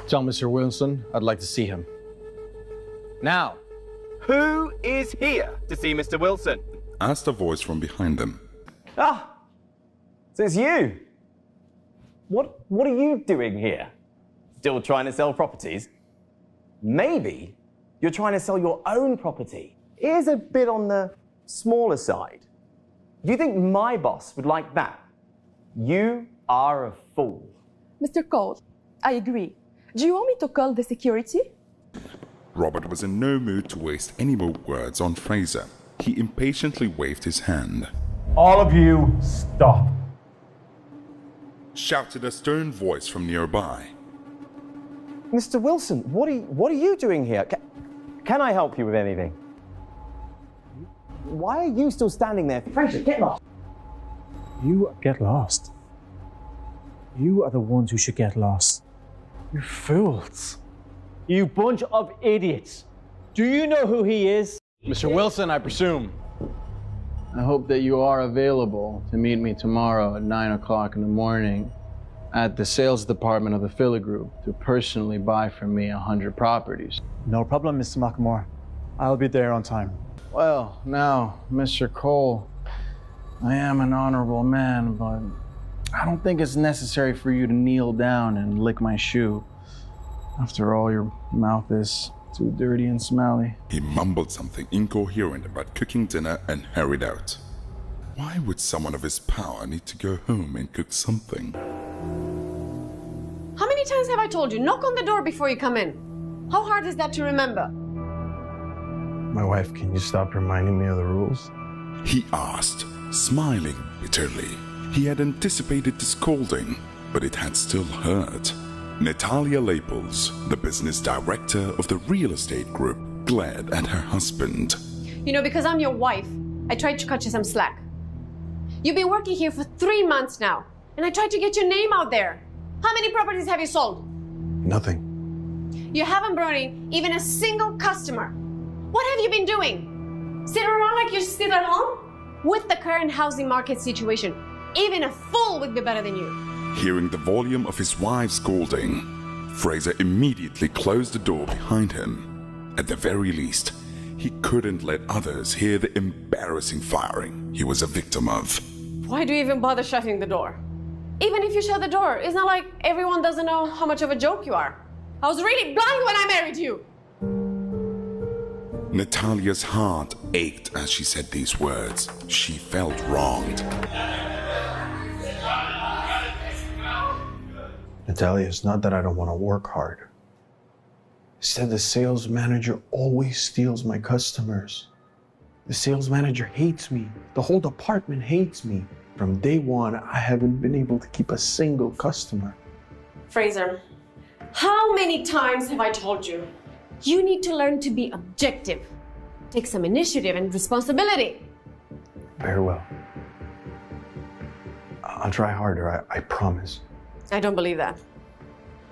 Tell Mr. Wilson I'd like to see him. Now. Who is here to see Mr. Wilson? Asked a voice from behind them. Ah, so it's you. What are you doing here? Still trying to sell properties? Maybe you're trying to sell your own property. Here's a bit on the smaller side. Do you think my boss would like that? You are a fool. Mr. Cole, I agree. Do you want me to call the security? Robert was in no mood to waste any more words on Fraser. He impatiently waved his hand. All of you, stop. Shouted a stern voice from nearby. Mr. Wilson, what are you doing here? Can I help you with anything? Why are you still standing there? Fraser, get lost. You get lost. You are the ones who should get lost. You fools. You bunch of idiots. Do you know who he is? Mr. Wilson, I presume. I hope that you are available to meet me tomorrow at 9 o'clock in the morning at the sales department of the Philly Group to personally buy from me 100 properties. No problem, Mr. McMore. I'll be there on time. Well, now, Mr. Cole, I am an honorable man, but I don't think it's necessary for you to kneel down and lick my shoe. After all, your mouth is too dirty and smelly. He mumbled something incoherent about cooking dinner and hurried out. Why would someone of his power need to go home and cook something? How many times have I told you, knock on the door before you come in? How hard is that to remember? My wife, can you stop reminding me of the rules? He asked, smiling bitterly. He had anticipated the scolding, but it had still hurt. Natalia Laples, the business director of the real estate group, glared at her husband. You know, because I'm your wife, I tried to cut you some slack. You've been working here for 3 months now, and I tried to get your name out there. How many properties have you sold? Nothing. You haven't brought in even a single customer. What have you been doing? Sitting around like you're still at home? With the current housing market situation, even a fool would be better than you. Hearing the volume of his wife's scolding, Fraser immediately closed the door behind him. At the very least, he couldn't let others hear the embarrassing firing he was a victim of. Why do you even bother shutting the door? Even if you shut the door, it's not like everyone doesn't know how much of a joke you are. I was really blind when I married you. Natalia's heart ached as she said these words. She felt wronged. Natalia, it's not that I don't want to work hard. It's that the sales manager always steals my customers. The sales manager hates me. The whole department hates me. From day one, I haven't been able to keep a single customer. Fraser, how many times have I told you? You need to learn to be objective. Take some initiative and responsibility. Very well. I'll try harder, I promise. I don't believe that.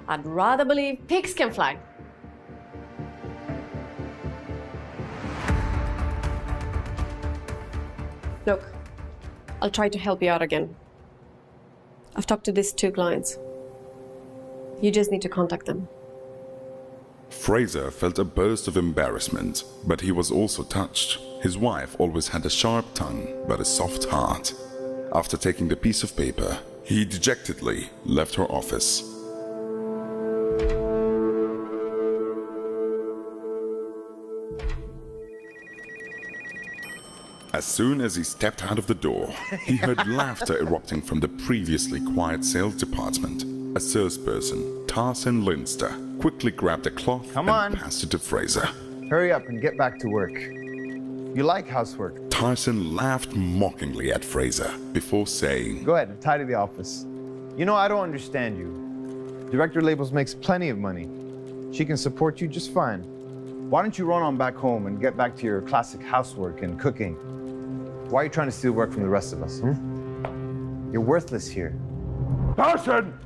I'd rather believe pigs can fly. Look, I'll try to help you out again. I've talked to these 2 clients. You just need to contact them. Fraser felt a burst of embarrassment, but he was also touched. His wife always had a sharp tongue, but a soft heart. After taking the piece of paper, he dejectedly left her office. As soon as he stepped out of the door, he heard laughter erupting from the previously quiet sales department. A salesperson, Tarzan Linster, quickly grabbed a cloth and passed it to Fraser. Hurry up and get back to work. You like housework. Tarzan laughed mockingly at Fraser before saying, Go ahead and tidy the office. You know, I don't understand you. Director Labels makes plenty of money. She can support you just fine. Why don't you run on back home and get back to your classic housework and cooking? Why are you trying to steal work from the rest of us, You're worthless here. Tarzan!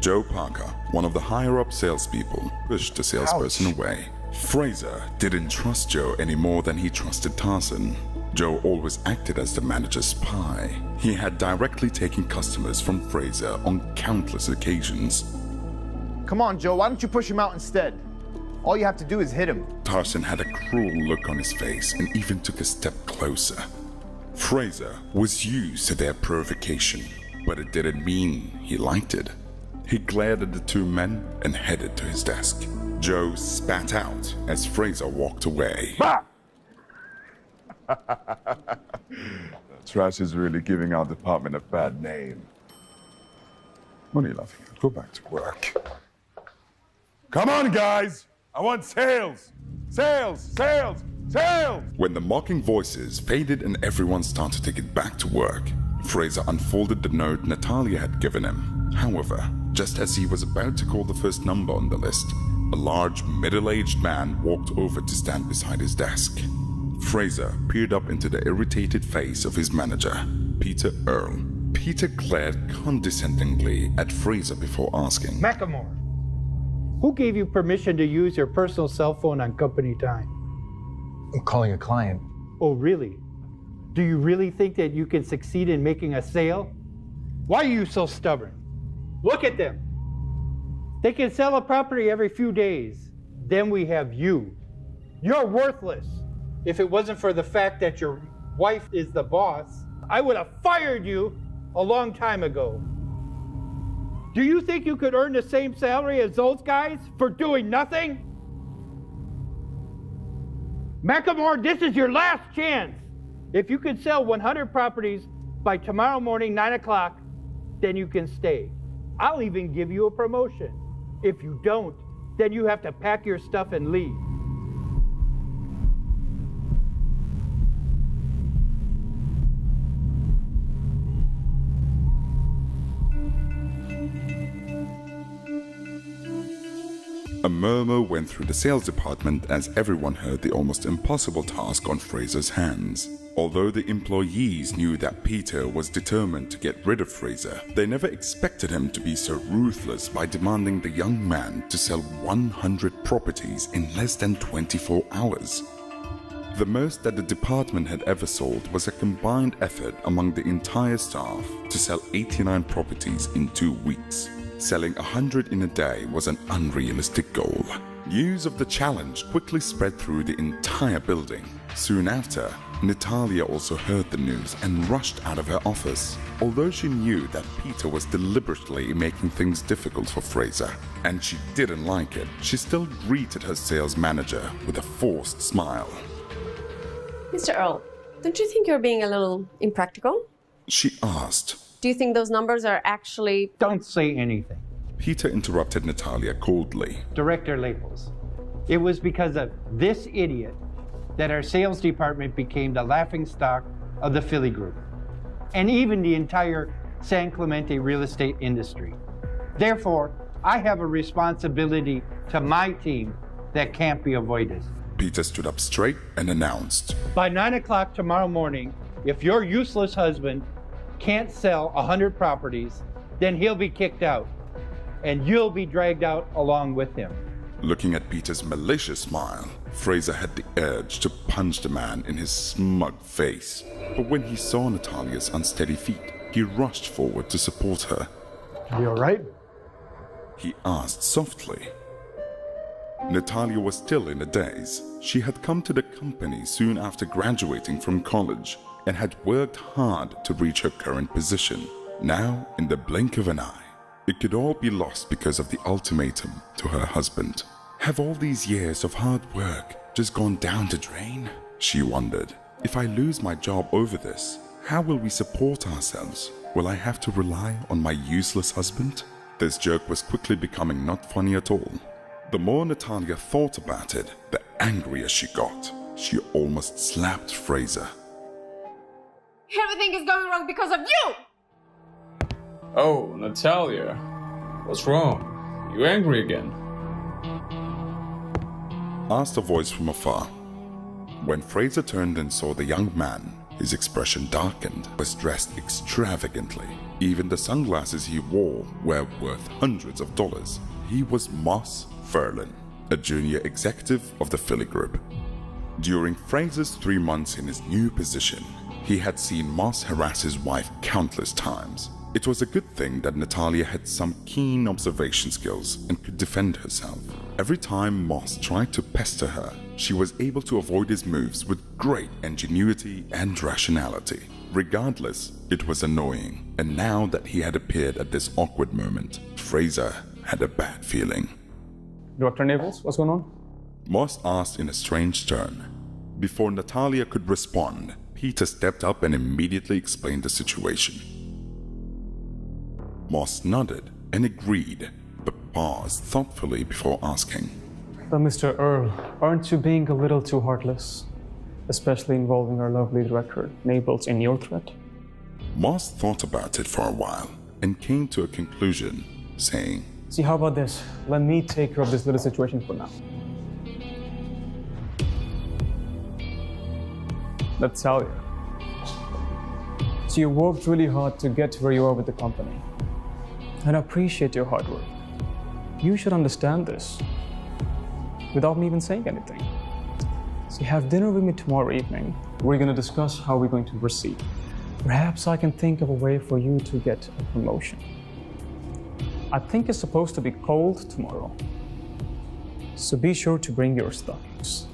Joe Parker, one of the higher-up salespeople, pushed the salesperson away. Fraser didn't trust Joe any more than he trusted Tarzan. Joe always acted as the manager's spy. He had directly taken customers from Fraser on countless occasions. Come on, Joe, why don't you push him out instead? All you have to do is hit him. Tarzan had a cruel look on his face and even took a step closer. Fraser was used to their provocation, but it didn't mean he liked it. He glared at the two men and headed to his desk. Joe spat out as Fraser walked away. Bah! Trash is really giving our department a bad name. What are you laughing at? Go back to work. Come on, guys! I want sales! Sales! Sales! Sales! When the mocking voices faded and everyone started to get back to work, Fraser unfolded the note Natalia had given him. However, just as he was about to call the first number on the list, a large, middle-aged man walked over to stand beside his desk. Fraser peered up into the irritated face of his manager, Peter Earle. Peter glared condescendingly at Fraser before asking, Macklemore, who gave you permission to use your personal cell phone on company time? I'm calling a client. Oh, really? Do you really think that you can succeed in making a sale? Why are you so stubborn? Look at them. They can sell a property every few days. Then we have you. You're worthless. If it wasn't for the fact that your wife is the boss, I would have fired you a long time ago. Do you think you could earn the same salary as those guys for doing nothing? Macklemore, this is your last chance. If you can sell 100 properties by tomorrow morning, 9 o'clock, then you can stay. I'll even give you a promotion. If you don't, then you have to pack your stuff and leave. A murmur went through the sales department as everyone heard the almost impossible task on Fraser's hands. Although the employees knew that Peter was determined to get rid of Fraser, they never expected him to be so ruthless by demanding the young man to sell 100 properties in less than 24 hours. The most that the department had ever sold was a combined effort among the entire staff to sell 89 properties in 2 weeks. Selling 100 in a day was an unrealistic goal. News of the challenge quickly spread through the entire building. Soon after, Natalia also heard the news and rushed out of her office. Although she knew that Peter was deliberately making things difficult for Fraser, and she didn't like it, she still greeted her sales manager with a forced smile. Mr. Earle, don't you think you're being a little impractical? She asked. Do you think those numbers are actually... Don't say anything. Peter interrupted Natalia coldly. Director Labels, it was because of this idiot that our sales department became the laughingstock of the Philly group, and even the entire San Clemente real estate industry. Therefore, I have a responsibility to my team that can't be avoided. Peter stood up straight and announced, By 9 o'clock tomorrow morning, if your useless husband can't sell 100 properties, then he'll be kicked out, and you'll be dragged out along with him. Looking at Peter's malicious smile, Fraser had the urge to punch the man in his smug face. But when he saw Natalia's unsteady feet, he rushed forward to support her. You all right? He asked softly. Natalia was still in a daze. She had come to the company soon after graduating from college and had worked hard to reach her current position. Now, in the blink of an eye, it could all be lost because of the ultimatum to her husband. Have all these years of hard work just gone down the drain? She wondered. If I lose my job over this, how will we support ourselves? Will I have to rely on my useless husband? This joke was quickly becoming not funny at all. The more Natalia thought about it, the angrier she got. She almost slapped Fraser. Everything is going wrong because of you! Oh, Natalia. What's wrong? You angry again? Asked a voice from afar. When Fraser turned and saw the young man, his expression darkened. Was dressed extravagantly. Even the sunglasses he wore were worth hundreds of dollars. He was Moss Ferlin, a junior executive of the Philly Group. During Fraser's 3 months in his new position, he had seen Moss harass his wife countless times. It was a good thing that Natalia had some keen observation skills and could defend herself. Every time Moss tried to pester her, she was able to avoid his moves with great ingenuity and rationality. Regardless, it was annoying, and now that he had appeared at this awkward moment, Fraser had a bad feeling. Dr. Navels, what's going on? Moss asked in a strange tone. Before Natalia could respond, Peter stepped up and immediately explained the situation. Moss nodded and agreed, but paused thoughtfully before asking. But Mr. Earl, aren't you being a little too heartless? Especially involving our lovely director, Nabels, in your threat? Moss thought about it for a while and came to a conclusion, saying, See, how about this? Let me take care of this little situation for now. Let's tell you. So you worked really hard to get where you are with the company. And I appreciate your hard work. You should understand this without me even saying anything. So you have dinner with me tomorrow evening. We're going to discuss how we're going to proceed. Perhaps I can think of a way for you to get a promotion. I think it's supposed to be cold tomorrow. So be sure to bring your stockings.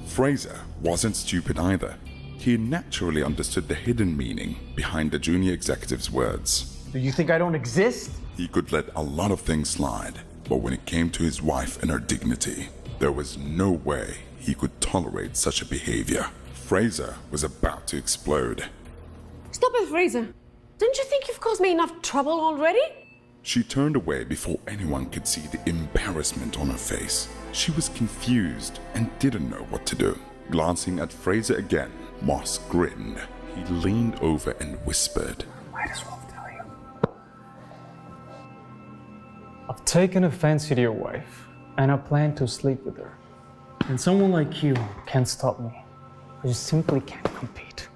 Fraser wasn't stupid either. He naturally understood the hidden meaning behind the junior executive's words. Do you think I don't exist? He could let a lot of things slide, but when it came to his wife and her dignity, there was no way he could tolerate such a behavior. Fraser was about to explode. Stop it, Fraser. Don't you think you've caused me enough trouble already? She turned away before anyone could see the embarrassment on her face. She was confused and didn't know what to do. Glancing at Fraser again, Moss grinned. He leaned over and whispered, Might as well tell you. I've taken a fancy to your wife, and I plan to sleep with her. And someone like you can't stop me. I just simply can't compete.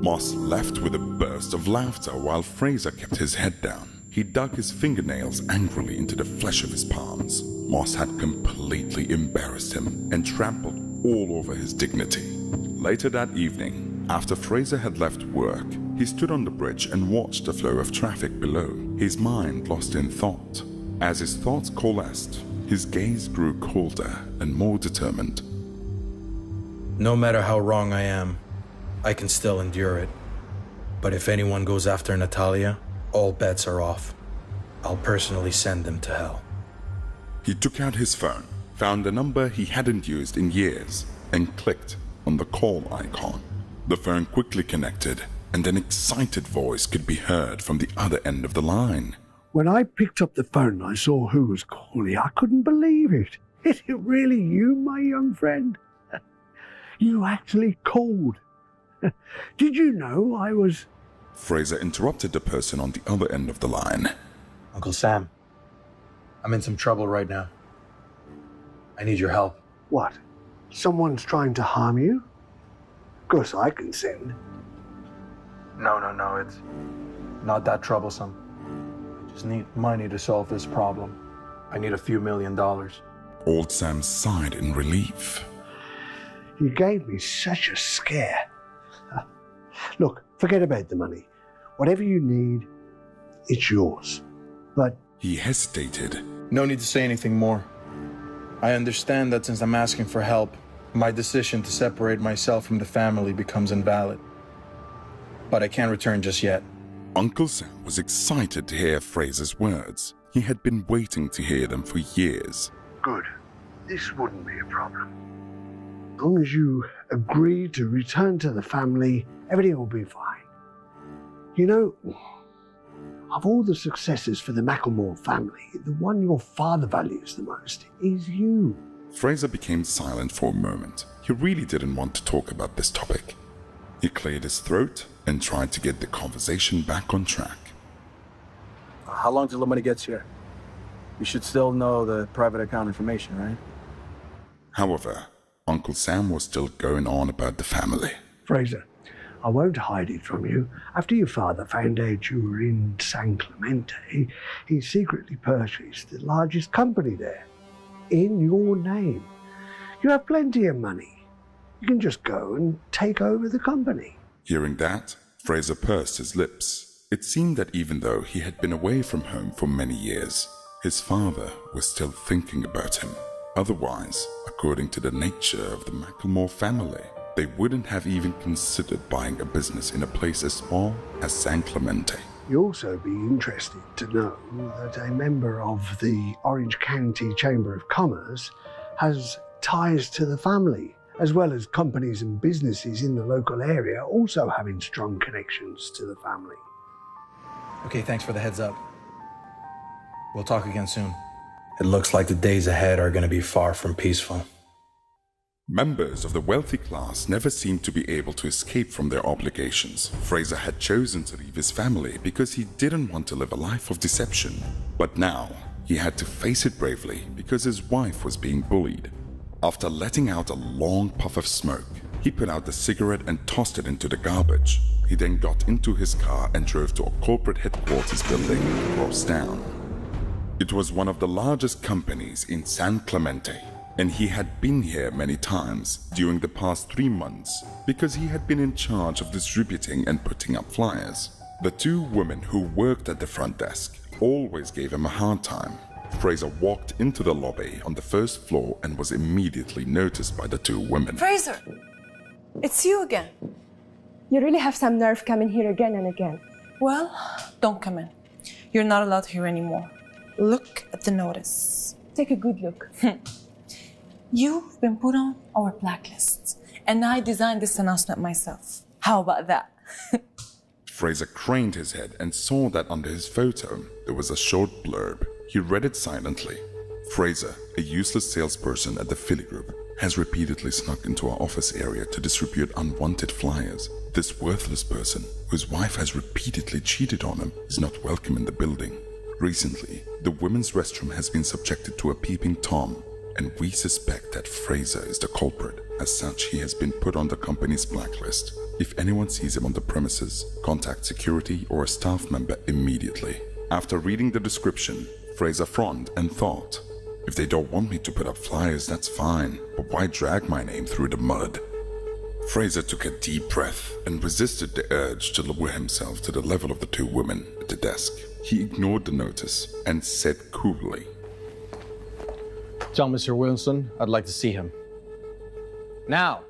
Moss left with a burst of laughter while Fraser kept his head down. He dug his fingernails angrily into the flesh of his palms. Moss had completely embarrassed him and trampled all over his dignity. Later that evening, after Fraser had left work, he stood on the bridge and watched the flow of traffic below, his mind lost in thought. As his thoughts coalesced, his gaze grew colder and more determined. No matter how wrong I am, I can still endure it. But if anyone goes after Natalia, all bets are off. I'll personally send them to hell. He took out his phone, found a number he hadn't used in years, and clicked on the call icon. The phone quickly connected, and an excited voice could be heard from the other end of the line. When I picked up the phone and I saw who was calling, I couldn't believe it. Is it really you, my young friend? You actually called. Did you know I was... Fraser interrupted the person on the other end of the line. Uncle Sam, I'm in some trouble right now. I need your help. What? Someone's trying to harm you? Of course I can send. No, it's not that troublesome. I just need money to solve this problem. I need a few $1 million. Old Sam sighed in relief. You gave me such a scare. Look, forget about the money. Whatever you need, it's yours. But... He hesitated. No need to say anything more. I understand that since I'm asking for help, my decision to separate myself from the family becomes invalid. But I can't return just yet. Uncle Sam was excited to hear Fraser's words. He had been waiting to hear them for years. Good. This wouldn't be a problem. As long as you agree to return to the family, everything will be fine. You know, of all the successes for the Macklemore family, the one your father values the most is you. Fraser became silent for a moment. He really didn't want to talk about this topic. He cleared his throat and tried to get the conversation back on track. How long till the money gets here? You should still know the private account information, right? However, Uncle Sam was still going on about the family. Fraser, I won't hide it from you. After your father found out you were in San Clemente, he secretly purchased the largest company there, in your name. You have plenty of money. You can just go and take over the company. Hearing that, Fraser pursed his lips. it seemed that even though he had been away from home for many years, his father was still thinking about him. Otherwise, according to the nature of the Macklemore family, they wouldn't have even considered buying a business in a place as small as San Clemente. You'll also be interested to know that a member of the Orange County Chamber of Commerce has ties to the family, as well as companies and businesses in the local area also having strong connections to the family. Okay, thanks for the heads up. We'll talk again soon. It looks like the days ahead are going to be far from peaceful. Members of the wealthy class never seemed to be able to escape from their obligations. Fraser had chosen to leave his family because he didn't want to live a life of deception. But now, he had to face it bravely because his wife was being bullied. After letting out a long puff of smoke, he put out the cigarette and tossed it into the garbage. He then got into his car and drove to a corporate headquarters building across town. It was one of the largest companies in San Clemente, and he had been here many times during the past 3 months because he had been in charge of distributing and putting up flyers. The two women who worked at the front desk always gave him a hard time. Fraser walked into the lobby on the first floor and was immediately noticed by the two women. Fraser, it's you again. You really have some nerve coming here again and again. Well, don't come in. You're not allowed here anymore. Look at the notice. Take a good look. You've been put on our blacklist, and I designed this announcement myself. How about that? Fraser craned his head and saw that under his photo there was a short blurb. He read it silently. Fraser, a useless salesperson at the Philly Group, has repeatedly snuck into our office area to distribute unwanted flyers. This worthless person, whose wife has repeatedly cheated on him, is not welcome in the building. Recently, the women's restroom has been subjected to a peeping Tom, and we suspect that Fraser is the culprit. As such, he has been put on the company's blacklist. If anyone sees him on the premises, contact security or a staff member immediately. After reading the description, Fraser frowned and thought, if they don't want me to put up flyers, that's fine, but why drag my name through the mud? Fraser took a deep breath and resisted the urge to lower himself to the level of the two women at the desk. He ignored the notice and said coolly, Tell Mr. Wilson I'd like to see him. Now.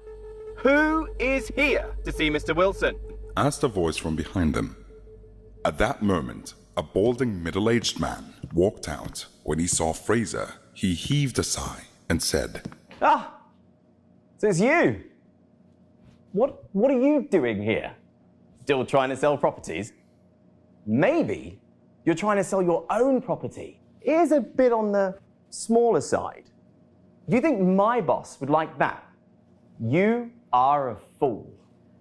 Who is here to see Mr. Wilson? Asked a voice from behind them. At that moment, a balding middle-aged man walked out. When he saw Fraser, he heaved a sigh and said, Ah, so it's you. What are you doing here? Still trying to sell properties? Maybe you're trying to sell your own property. Here's a bit on the smaller side. Do you think my boss would like that? You are a fool.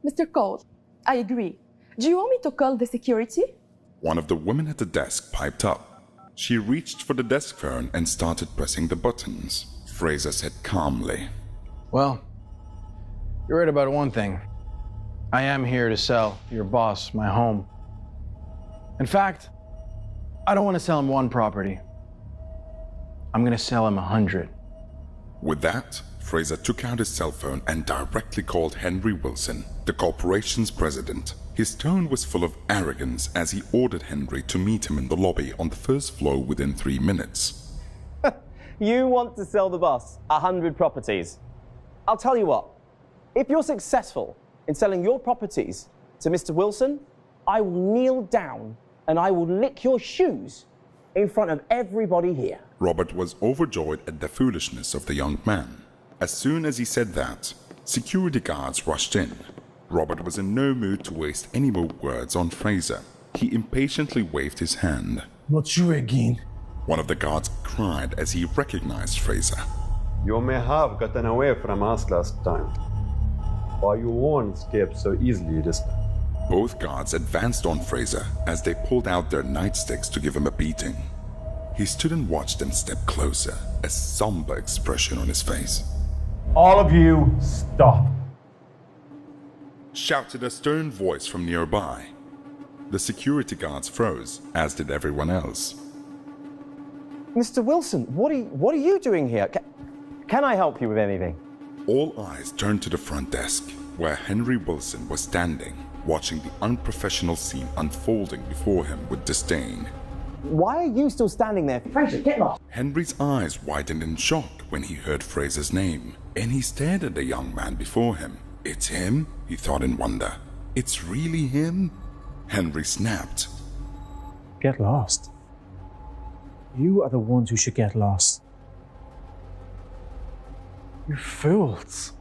Mr. Cole, I agree. Do you want me to call the security? One of the women at the desk piped up. She reached for the desk phone and started pressing the buttons. Fraser said calmly, Well, you're right about one thing. I am here to sell your boss my home. In fact, I don't want to sell him one property. I'm going to sell him 100. With that, Fraser took out his cell phone and directly called Henry Wilson, the corporation's president. His tone was full of arrogance as he ordered Henry to meet him in the lobby on the first floor within 3 minutes. You want to sell the boss 100 properties. I'll tell you what, if you're successful in selling your properties to Mr. Wilson, I will kneel down and I will lick your shoes in front of everybody here. Robert was overjoyed at the foolishness of the young man. As soon as he said that, security guards rushed in. Robert was in no mood to waste any more words on Fraser. He impatiently waved his hand. Not you again. One of the guards cried as he recognized Fraser. You may have gotten away from us last time, but you won't escape so easily this time. Both guards advanced on Fraser as they pulled out their nightsticks to give him a beating. He stood and watched them step closer, a somber expression on his face. All of you, stop! Shouted a stern voice from nearby. The security guards froze, as did everyone else. Mr. Wilson, what are you doing here? Can I help you with anything? All eyes turned to the front desk, where Henry Wilson was standing, watching the unprofessional scene unfolding before him with disdain. Why are you still standing there? Fraser, get lost! Henry's eyes widened in shock when he heard Fraser's name, and he stared at the young man before him. It's him? He thought in wonder. It's really him? Henry snapped. Get lost. You are the ones who should get lost. You fools.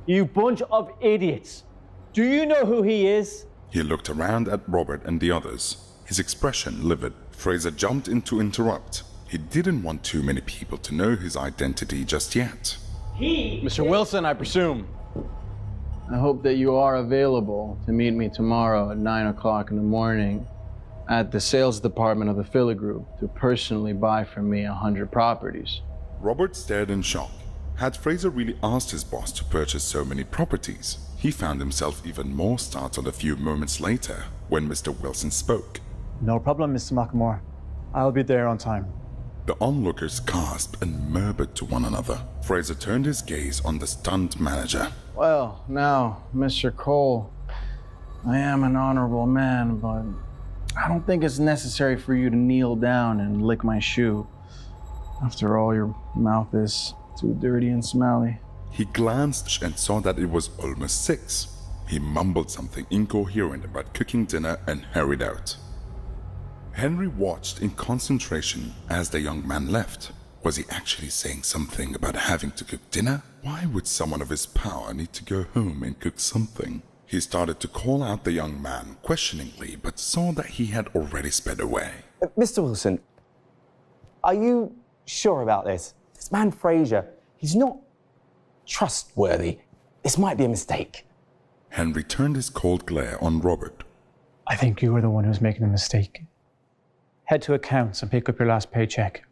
You bunch of idiots. Do you know who he is? He looked around at Robert and the others, his expression livid. Fraser jumped in to interrupt. He didn't want too many people to know his identity just yet. Mr. Wilson, I presume. I hope that you are available to meet me tomorrow at 9 o'clock in the morning at the sales department of the Philly Group to personally buy from me 100 properties. Robert stared in shock. Had Fraser really asked his boss to purchase so many properties? He found himself even more startled a few moments later when Mr. Wilson spoke. No problem, Mr. McMore. I'll be there on time. The onlookers gasped and murmured to one another. Fraser turned his gaze on the stunned manager. Well, now, Mr. Cole, I am an honorable man, but I don't think it's necessary for you to kneel down and lick my shoe. After all, your mouth is too dirty and smelly. He glanced and saw that it was almost 6. He mumbled something incoherent about cooking dinner and hurried out. Henry watched in concentration as the young man left. Was he actually saying something about having to cook dinner? Why would someone of his power need to go home and cook something? He started to call out the young man questioningly, but saw that he had already sped away. Mr. Wilson, are you sure about this? This man Fraser, he's not trustworthy. This might be a mistake. Henry turned his cold glare on Robert. I think you were the one who's making the mistake. Head to accounts and pick up your last paycheck.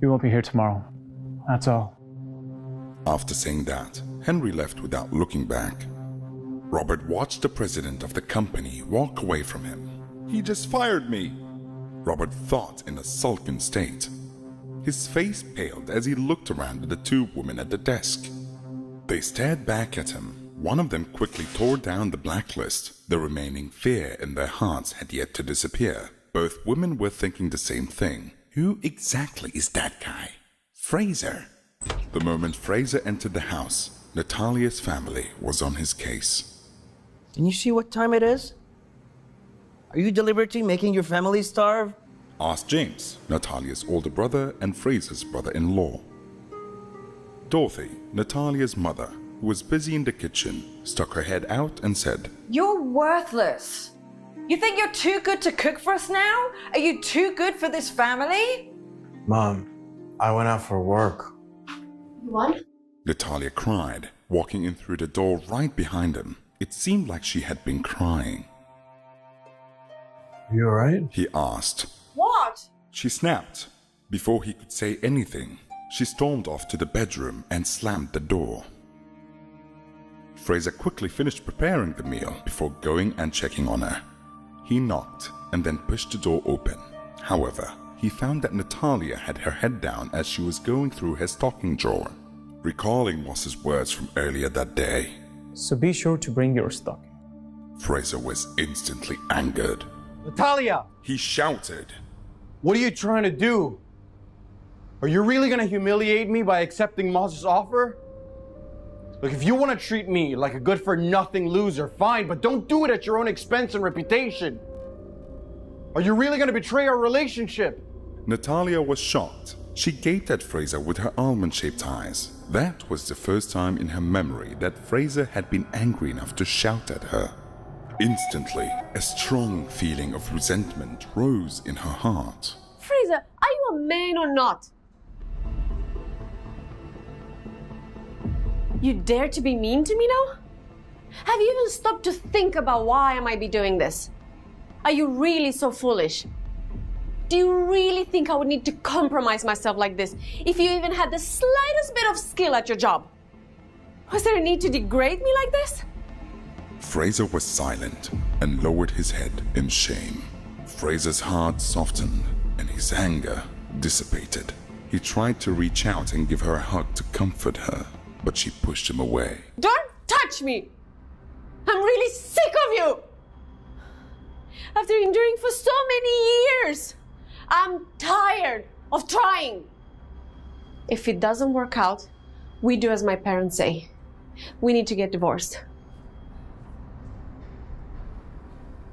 You won't be here tomorrow. That's all. After saying that, Henry left without looking back. Robert watched the president of the company walk away from him. He just fired me, Robert thought in a sullen state. His face paled as he looked around at the 2 women at the desk. They stared back at him. One of them quickly tore down the blacklist. The remaining fear in their hearts had yet to disappear. Both women were thinking the same thing. Who exactly is that guy? Fraser. The moment Fraser entered the house, Natalia's family was on his case. Can you see what time it is? Are you deliberately making your family starve? Asked James, Natalia's older brother and Fraser's brother-in-law. Dorothy, Natalia's mother, who was busy in the kitchen, stuck her head out and said, You're worthless. You think you're too good to cook for us now? Are you too good for this family? Mom, I went out for work. What? Natalia cried, walking in through the door right behind him. It seemed like she had been crying. You alright? He asked. What? She snapped. Before he could say anything, she stormed off to the bedroom and slammed the door. Fraser quickly finished preparing the meal before going and checking on her. He knocked and then pushed the door open. However, he found that Natalia had her head down as she was going through her stocking drawer, recalling Moss's words from earlier that day. So be sure to bring your stock. Fraser was instantly angered. Natalia! He shouted. What are you trying to do? Are you really gonna humiliate me by accepting Moss's offer? Look, if you want to treat me like a good-for-nothing loser, fine, but don't do it at your own expense and reputation. Are you really gonna betray our relationship? Natalia was shocked. She gaped at Fraser with her almond-shaped eyes. That was the first time in her memory that Fraser had been angry enough to shout at her. Instantly, a strong feeling of resentment rose in her heart. Fraser, are you a man or not? You dare to be mean to me now? Have you even stopped to think about why I might be doing this? Are you really so foolish? Do you really think I would need to compromise myself like this if you even had the slightest bit of skill at your job? Was there a need to degrade me like this? Fraser was silent and lowered his head in shame. Fraser's heart softened and his anger dissipated. He tried to reach out and give her a hug to comfort her, but she pushed him away. Don't touch me! I'm really you? After enduring for so many years, I'm tired of trying. If it doesn't work out, we do as my parents say. We need to get divorced.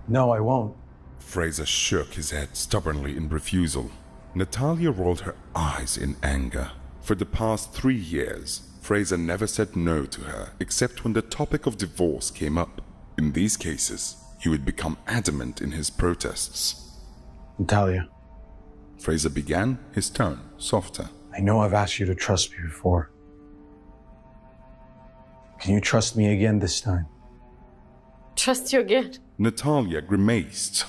No, I won't. Fraser shook his head stubbornly in refusal. Natalia rolled her eyes in anger. For the past 3 years, Fraser never said no to her except when the topic of divorce came up. In these cases, he would become adamant in his protests. Natalia. Fraser began, his tone softer. I know I've asked you to trust me before. Can you trust me again this time? Trust you again? Natalia grimaced.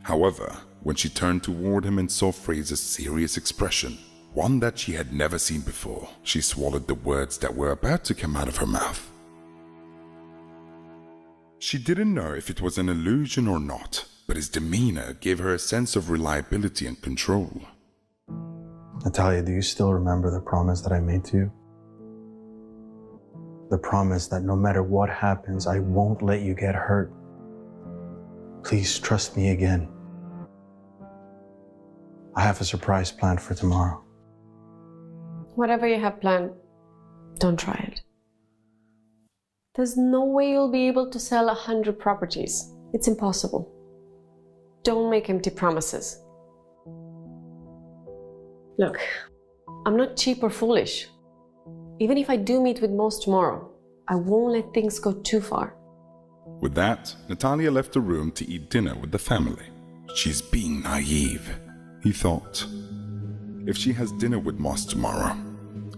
However, when she turned toward him and saw Fraser's serious expression, one that she had never seen before, she swallowed the words that were about to come out of her mouth. She didn't know if it was an illusion or not, but his demeanor gave her a sense of reliability and control. Natalia, do you still remember the promise that I made to you? The promise that no matter what happens, I won't let you get hurt. Please trust me again. I have a surprise planned for tomorrow. Whatever you have planned, don't try it. There's no way you'll be able to sell 100 properties. It's impossible. Don't make empty promises. Look, I'm not cheap or foolish. Even if I do meet with Moss tomorrow, I won't let things go too far. With that, Natalia left the room to eat dinner with the family. She's being naive, he thought. If she has dinner with Moss tomorrow,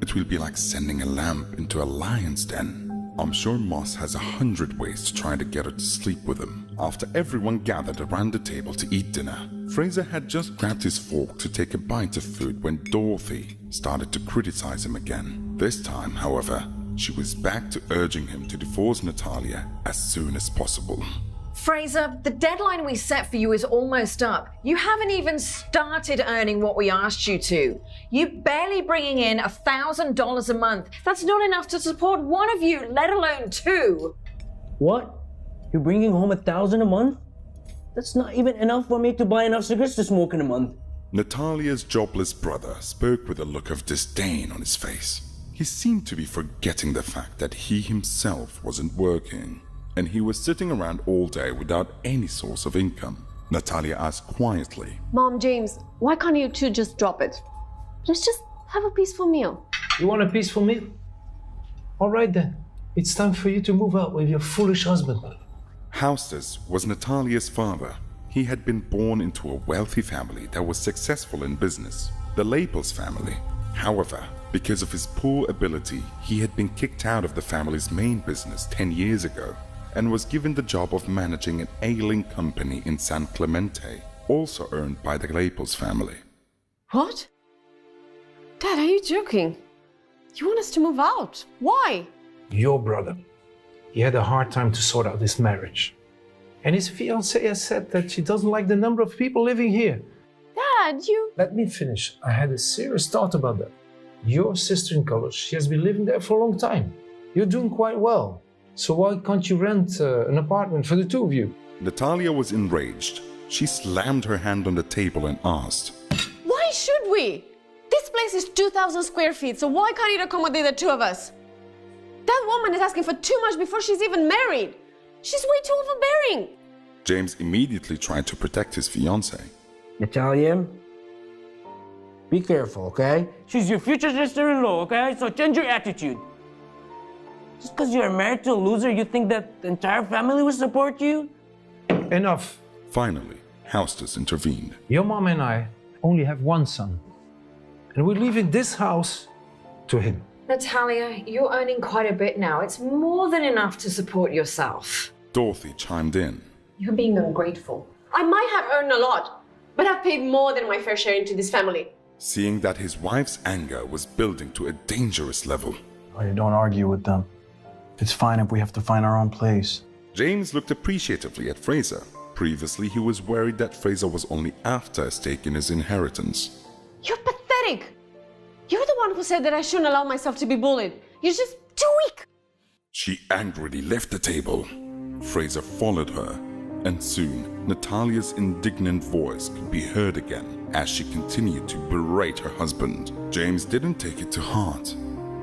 it will be like sending a lamb into a lion's den. I'm sure Moss has 100 ways to try to get her to sleep with him. After everyone gathered around the table to eat dinner, Fraser had just grabbed his fork to take a bite of food when Dorothy started to criticize him again. This time, however, she was back to urging him to divorce Natalia as soon as possible. Fraser, the deadline we set for you is almost up. You haven't even started earning what we asked you to. You're barely bringing in $1,000 a month. That's not enough to support one of you, let alone two. What? You're bringing home $1,000 a month? That's not even enough for me to buy enough cigarettes to smoke in a month. Natalia's jobless brother spoke with a look of disdain on his face. He seemed to be forgetting the fact that he himself wasn't working, and he was sitting around all day without any source of income. Natalia asked quietly, Mom, James, why can't you two just drop it? Let's just have a peaceful meal. You want a peaceful meal? All right then. It's time for you to move out with your foolish husband. Haustus was Natalia's father. He had been born into a wealthy family that was successful in business, the Lapels family. However, because of his poor ability, he had been kicked out of the family's main business 10 years ago and was given the job of managing an ailing company in San Clemente, also owned by the Lapels family. What? Dad, are you joking? You want us to move out? Why? Your brother. He had a hard time to sort out this marriage. And his fiancée has said that she doesn't like the number of people living here. Dad, you... Let me finish. I had a serious thought about that. Your sister in college, she has been living there for a long time. You're doing quite well. So why can't you rent an apartment for the two of you? Natalia was enraged. She slammed her hand on the table and asked, Why should we? This place is 2,000 square feet, so why can't it accommodate the two of us? That woman is asking for too much before she's even married. She's way too overbearing. James immediately tried to protect his fiancée. Natalia, be careful, okay? She's your future sister-in-law, okay? So change your attitude. Just because you're married to a loser, you think that the entire family will support you? Enough. Finally, Haustus intervened. Your mom and I only have one son. And we're leaving this house to him. Natalia, you're earning quite a bit now. It's more than enough to support yourself. Dorothy chimed in. You're being ungrateful. I might have earned a lot, but I've paid more than my fair share into this family. Seeing that his wife's anger was building to a dangerous level. Oh, you don't argue with them. It's fine if we have to find our own place. James looked appreciatively at Fraser. Previously, he was worried that Fraser was only after a stake in his inheritance. You're pathetic. You're the one who said that I shouldn't allow myself to be bullied. You're just too weak. She angrily left the table. Fraser followed her, and soon Natalia's indignant voice could be heard again as she continued to berate her husband. James didn't take it to heart,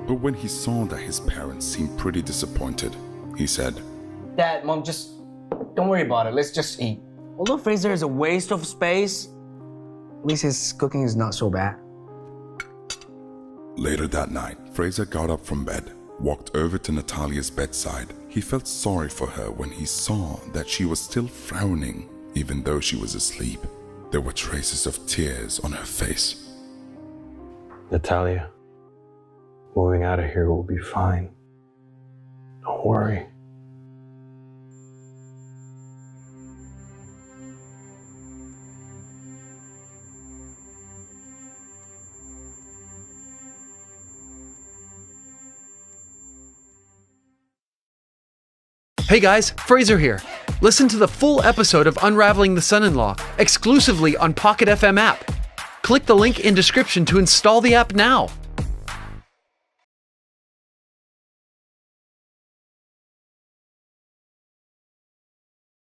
but when he saw that his parents seemed pretty disappointed, he said, Dad, Mom, just don't worry about it. Let's just eat. Although Fraser is a waste of space, at least his cooking is not so bad. Later that night, Fraser got up from bed, walked over to Natalia's bedside. He felt sorry for her when he saw that she was still frowning, even though she was asleep. There were traces of tears on her face. Natalia, moving out of here will be fine. Don't worry. Hey guys, Fraser here. Listen to the full episode of Unraveling the Son-in-Law exclusively on Pocket FM app. Click the link in description to install the app now.